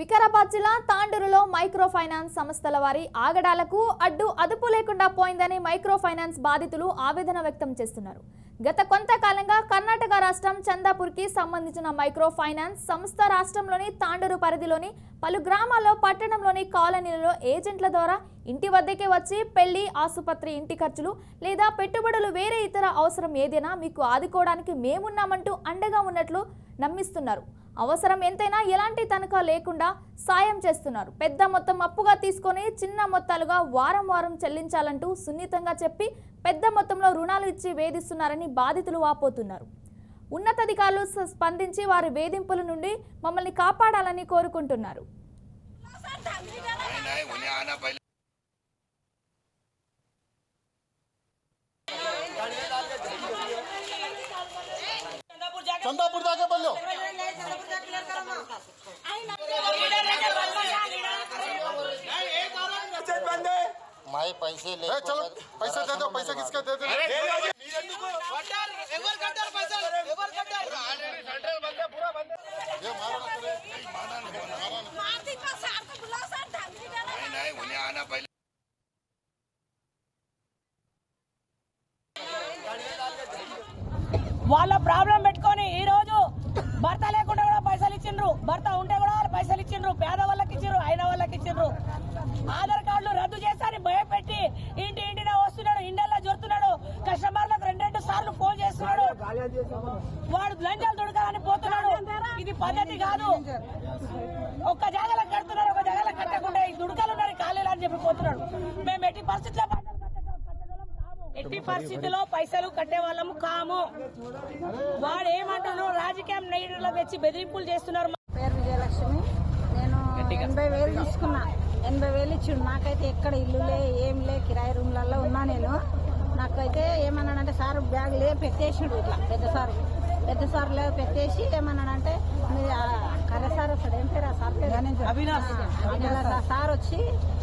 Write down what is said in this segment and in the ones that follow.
వికారాబాద్ జిల్లా తాండూరులో micro finance సంస్థల వారి ఆగడాలకు అదుపు లేకుండా పోయిందని మైక్రో ఫైనాన్స్ బాధితులు ఆవేదన వ్యక్తం చేస్తున్నారు. గత కొంతకాలంగా కర్ణాటక రాష్ట్రం చందాపూర్కి సంబంధించిన మైక్రో ఫైనాన్స్ సంస్థ రాష్ట్రంలోని తాండూరు పరిధిలోని పలు గ్రామాల్లో పట్టణంలోని కాలనీలలో ఏజెంట్ల ద్వారా ఇంటి వద్దకే వచ్చి పెళ్లి, ఆసుపత్రి, ఇంటి ఖర్చులు లేదా పెట్టుబడులు వేరే ఇతర అవసరం ఏదైనా మీకు ఆదుకోవడానికి మేమున్నామంటూ అండగా ఉన్నట్లు నమ్మిస్తున్నారు. అవసరం ఎంతైనా ఎలాంటి తనఖా లేకుండా సాయం చేస్తున్నారు. పెద్ద మొత్తం అప్పుగా తీసుకొని చిన్న మొత్తాలుగా వారం వారం చెల్లించాలంటూ సున్నితంగా చెప్పి పెద్ద మొత్తంలో రుణాలు ఇచ్చి వేధిస్తున్నారని బాధితులు వాపోతున్నారు. ఉన్నతాధికారులు స్పందించి వారి వేధింపుల నుండి మమ్మల్ని కాపాడాలని కోరుకుంటున్నారు. चंदापुर जाके बोलो माए पैसे ले चलो पैसे दे दो पैसे किसके दे दो ये मारो ना करे వాళ్ళ ప్రాబ్లం పెట్టుకొని ఈ రోజు భర్త లేకుండా కూడా పైసలు ఇచ్చిండ్రు, భర్త ఉంటే కూడా వాళ్ళు పైసలు ఇచ్చిండ్రు, పేద వాళ్ళకి ఇచ్చిండ్రు, అయిన వాళ్ళకి ఇచ్చిండ్రు. ఆధార్ కార్డులు రద్దు చేస్తారని భయపెట్టి ఇంటినా వస్తున్నాడు, ఇండల్లో జొరుతున్నాడు, కస్టమర్లకు 2 సార్లు ఫోన్ చేస్తున్నాడు, వాడు లంచాలు దొరకాలని పోతున్నాడు. ఇది పద్ధతి కాదు. ఒక్క జాగాలకు కడుతున్నారు, ఒక జాగాలకు కట్టకుండా ఈ దుడకలు ఉన్నారు ఖాళీలు అని చెప్పి పోతున్నాడు. మేము ఎట్టి పరిస్థితిలో పైసలు కట్టే వాళ్ళము కాము. వాడు ఏమంటున్నారు, రాజకీయం నైడులో తెచ్చి బెదిరింపులు చేస్తున్నారు. పేరు విజయలక్ష్మి. నేను 80,000 తీసుకున్నా. 80,000 ఇచ్చిండు. నాకైతే ఎక్కడ ఇల్లులే ఏం లే, కిరాయి రూమ్లలో ఉన్నా నేను. నాకైతే ఏమన్నాడంటే సార్ బ్యాగ్ లే పెట్టేసిండు, ఇట్లా పెద్ద సార్ లే పెట్టేసి ఏమన్నాడంటే కరే సార్ వస్తాడు, ఏం పేరు ఆ సార్ పేరు సార్ వచ్చి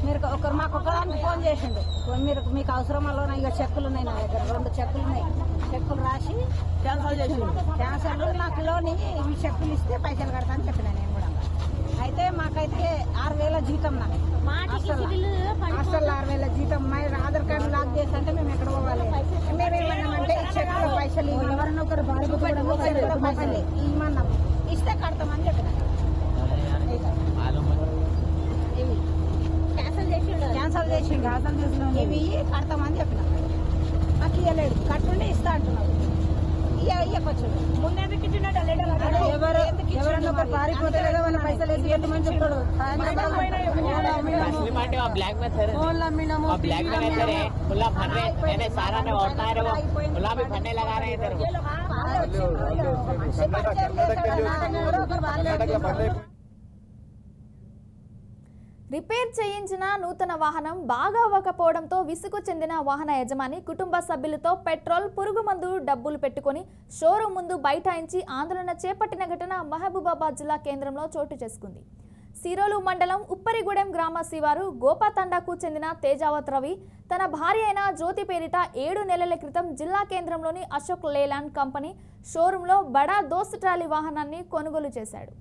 మీరు మాకు ఒకదానికి ఫోన్ చేసిండు, మీకు అవసరంలో ఇక చెక్కులు ఉన్నాయి నా దగ్గర, 2 చెక్కులు ఉన్నాయి, చెక్కులు రాసి క్యాన్సల్ నాకు లోన్ ఇవి చెక్కులు ఇస్తే పైసలు కడతా అని చెప్పిన నేను కూడా. అయితే మాకైతే 6,000 జీతం, నాకు హాస్టల్ 6,000 జీతం. మా ఆధార్ కార్డు లాక్ చేసి అంటే మేము ఎక్కడ పోవాలి, మేమేమన్నామంటే చెక్కుల పైసలు ఎవరన్నా ఒకరు పైసలు ఇవ్వమన్నాం, ఇస్తే కడతామని చెప్పిన. ఇవి క్యాన్సల్ చేసిండు, ఇవి కడతామని చెప్పిన. నాకు ఇవ్వలేడు, కట్టుండి ఇస్తా అంటున్నాడు. ఇవ్వకొచ్చాడు. ముందెందుకు ఇచ్చినట్టు ఎవరన్నా ఒకరు పారిపోతే లేదా వాళ్ళ పైసలు వేసి పెట్టమని చెప్పాడు. రిపేర్ చేయించిన నూతన వాహనం బాగా అవ్వకపోవడంతో విసుగు చెందిన వాహన యజమాని కుటుంబ సభ్యులతో పెట్రోల్, పురుగుమందు డబ్బులు పెట్టుకుని షోరూమ్ ముందు బైఠాయించి ఆందోళన చేపట్టిన ఘటన మహబూబాబాద్ జిల్లా కేంద్రంలో చోటు చేసుకుంది. సిరోలు మండలం ఉప్పరిగూడెం గ్రామ శివారు గోపాతండాకు చెందిన తేజావత్ రవి తన భార్య అయిన జ్యోతి పేరిట 7 నెలల క్రితం జిల్లా కేంద్రంలోని అశోక్ లేలాండ్ కంపెనీ షోరూంలో బడా దోస్త్ ట్రాలీ వాహనాన్ని కొనుగోలు చేశాడు.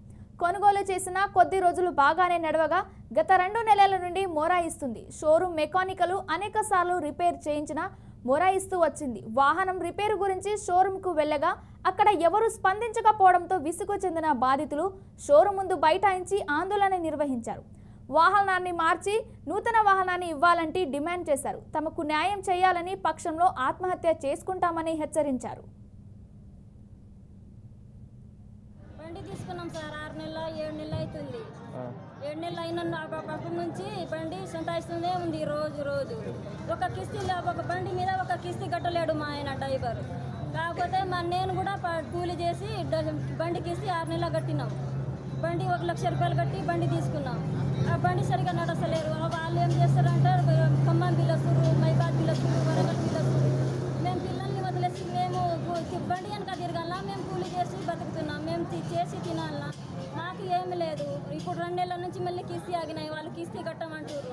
కొనుగోలు చేసిన కొద్ది రోజులు బాగానే నడవగా గత 2 నెలల నుండి మొరాయిస్తుంది. షోరూమ్ మెకానికలు అనేక సార్లు రిపేర్ చేయించినా మొరాయిస్తూ వచ్చింది. వాహనం రిపేరు గురించి షోరూంకు వెళ్ళగా అక్కడ ఎవరు స్పందించకపోవడంతో విసుగు చెందిన బాధితులు షోరూమ్ ముందు బైఠాయించి ఆందోళన నిర్వహించారు. వాహనాన్ని మార్చి నూతన వాహనాన్ని ఇవ్వాలంటే డిమాండ్ చేశారు. తమకు న్యాయం చేయాలని, పక్షంలో ఆత్మహత్య చేసుకుంటామని హెచ్చరించారు. బండి తీసుకున్నాం సార్, 6 నెలలు 7 నెలలు అవుతుంది. 7 నెలలు అయిన అప్పటి నుంచి బండి సంతాయిస్తూనే ఉంది. రోజు ఒక కిస్తీ, ఒక బండి మీద ఒక కిస్తీ కట్టలేడు మా ఆయన డ్రైవర్. కాకపోతే నేను కూడా కూలి చేసి బండి కిస్తీ 6 నెలలు కట్టినాం. బండి 1 లక్ష రూపాయలు కట్టి బండి తీసుకున్నాం. ఆ బండి సరిగా నడసలేరు. వాళ్ళు ఏం చేస్తారంటే ఖమ్మం బిల్లసురు, మైబాద్ బిల్లసురు, వరంగల్ బిల్లసురు. మేము పిల్లల్ని వదిలేసి మేము బండి వెనక తిరగాల, మేము కూలి చేసి బతుకుతున్నాం, మేము చేసి తినాలా. నాకు ఏమి లేదు. ఇప్పుడు 2 నెలల నుంచి మళ్ళీ కిస్తీ ఆగినాయి. వాళ్ళు కిస్తీ కట్టమంటారు,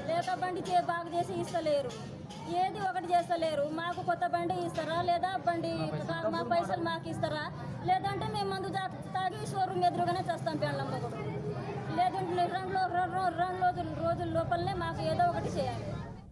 లేక బండి బాగు చేసి ఇస్తలేరు. ఏది ఒకటి చేస్తలేరు. మాకు కొత్త బండి ఇస్తారా, లేదా బండి మా పైసలు మాకు ఇస్తారా, లేదంటే మేము మందు తాగి షోరూమ్ ఎదురుగానే చేస్తాం పెళ్ళమ్మ కూడా. లేదంటే రెండు రోజుల లోపలనే మాకు ఏదో ఒకటి చేయాలి.